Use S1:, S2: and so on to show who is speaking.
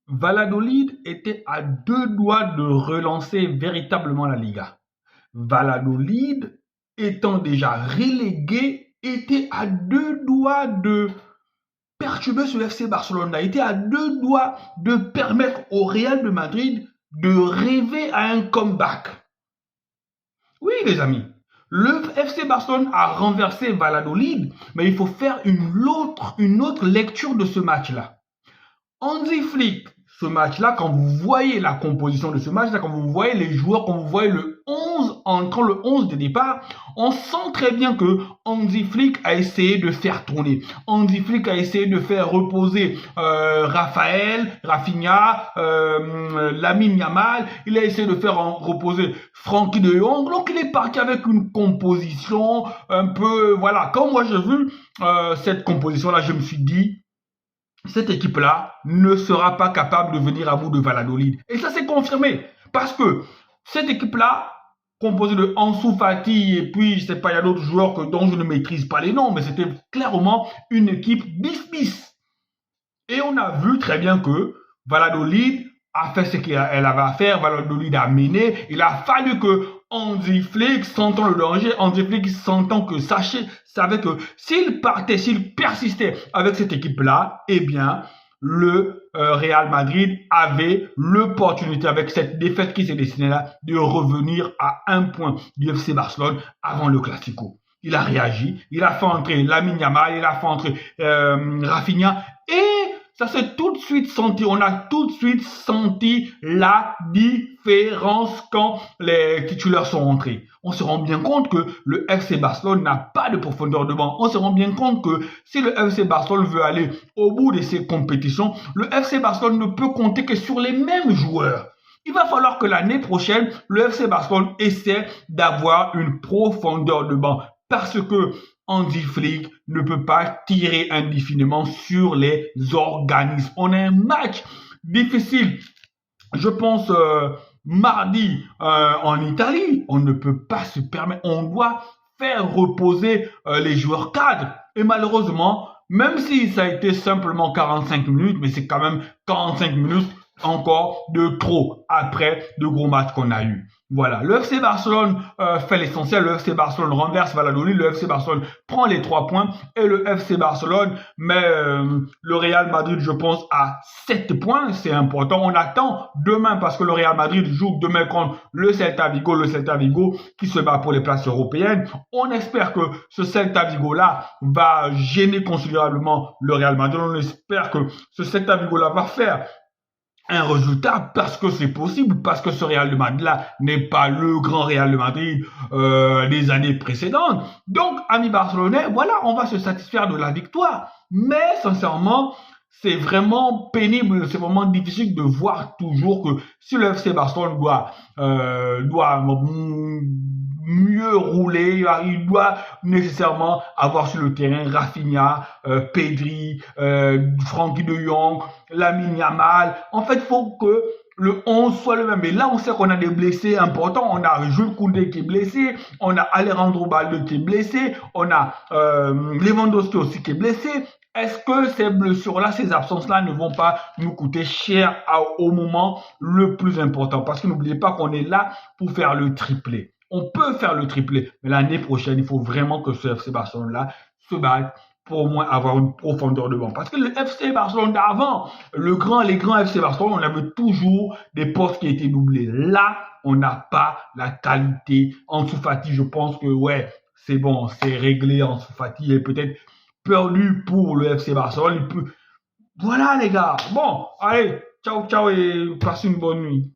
S1: Valladolid était à deux doigts de relancer véritablement la Liga. Valladolid, étant déjà relégué, était à deux doigts de perturber ce FC Barcelone, a été à deux doigts de permettre au Real de Madrid de rêver à un comeback. Oui, les amis, le FC Barcelone a renversé Valladolid, mais il faut faire une autre lecture de ce match-là. Hansi Flick, ce match-là, quand vous voyez la composition de ce match-là, quand vous voyez les joueurs, quand vous voyez le 11, entrant le 11 de départ, on sent très bien que Hansi Flick a essayé de faire tourner. Hansi Flick a essayé de faire reposer Rafinha, Lamine Yamal. Il a essayé de faire reposer Frenkie de Jong. Donc il est parti avec une composition un peu, voilà. Quand moi j'ai vu cette composition-là, je me suis dit, cette équipe-là ne sera pas capable de venir à bout de Valladolid. Et ça s'est confirmé. Parce que cette équipe-là, composée de Ansu Fati et puis, je sais pas, il y a d'autres joueurs dont je ne maîtrise pas les noms, mais c'était clairement une équipe bis-bis. Et on a vu très bien que Valladolid a fait ce qu'elle avait à faire, Valladolid a mené. Il a fallu que Hansi Flick, sentant le danger, Hansi Flick sentant que savait que s'il partait, s'il persistait avec cette équipe-là, eh bien, le Real Madrid avait l'opportunité, avec cette défaite qui s'est dessinée là, de revenir à un point du FC Barcelone avant le Classico. Il a réagi, il a fait entrer Lamine Yamal, il a fait entrer Rafinha, et ça s'est tout de suite senti, on a tout de suite senti la différence quand les titulaires sont rentrés. On se rend bien compte que le FC Barcelone n'a pas de profondeur de banc. On se rend bien compte que si le FC Barcelone veut aller au bout de ses compétitions, le FC Barcelone ne peut compter que sur les mêmes joueurs. Il va falloir que l'année prochaine, le FC Barcelone essaie d'avoir une profondeur de banc parce que Hansi Flick ne peut pas tirer indéfiniment sur les organismes. On a un match difficile, je pense, mardi en Italie. On ne peut pas se permettre, on doit faire reposer les joueurs cadres. Et malheureusement, même si ça a été simplement 45 minutes, mais c'est quand même 45 minutes encore de trop après de gros matchs qu'on a eu. Voilà, le FC Barcelone fait l'essentiel, le FC Barcelone renverse Valladolid, le FC Barcelone prend les 3 points et le FC Barcelone met le Real Madrid, je pense, à 7 points, c'est important. On attend demain parce que le Real Madrid joue demain contre le Celta Vigo qui se bat pour les places européennes. On espère que ce Celta Vigo-là va gêner considérablement le Real Madrid. On espère que ce Celta Vigo-là va faire un résultat parce que c'est possible, parce que ce Real de Madrid-là n'est pas le grand Real de Madrid des années précédentes. Donc, amis barcelonais, voilà, on va se satisfaire de la victoire. Mais, sincèrement, c'est vraiment pénible, c'est vraiment difficile de voir toujours que si le FC Barcelone doit mieux rouler, il doit nécessairement avoir sur le terrain Rafinha, Pedri, Frenkie de Jong, Lamine Yamal. En fait, il faut que le 11 soit le même. Et là, on sait qu'on a des blessés importants. On a Jules Koundé qui est blessé, on a Alejandro Balde qui est blessé, on a Lewandowski aussi qui est blessé. Est-ce que ces blessures-là, ces absences-là ne vont pas nous coûter cher au moment le plus important? Parce que n'oubliez pas qu'on est là pour faire le triplé. On peut faire le triplé, mais l'année prochaine, il faut vraiment que ce FC Barcelone-là se batte pour au moins avoir une profondeur de banc. Parce que le FC Barcelone d'avant, les grands FC Barcelone, on avait toujours des postes qui étaient doublés. Là, on n'a pas la qualité. Ansu Fati, je pense que, ouais, c'est bon, c'est réglé. Ansu Fati est peut-être perdu pour le FC Barcelone. Voilà, les gars. Bon, allez, ciao, ciao et passez une bonne nuit.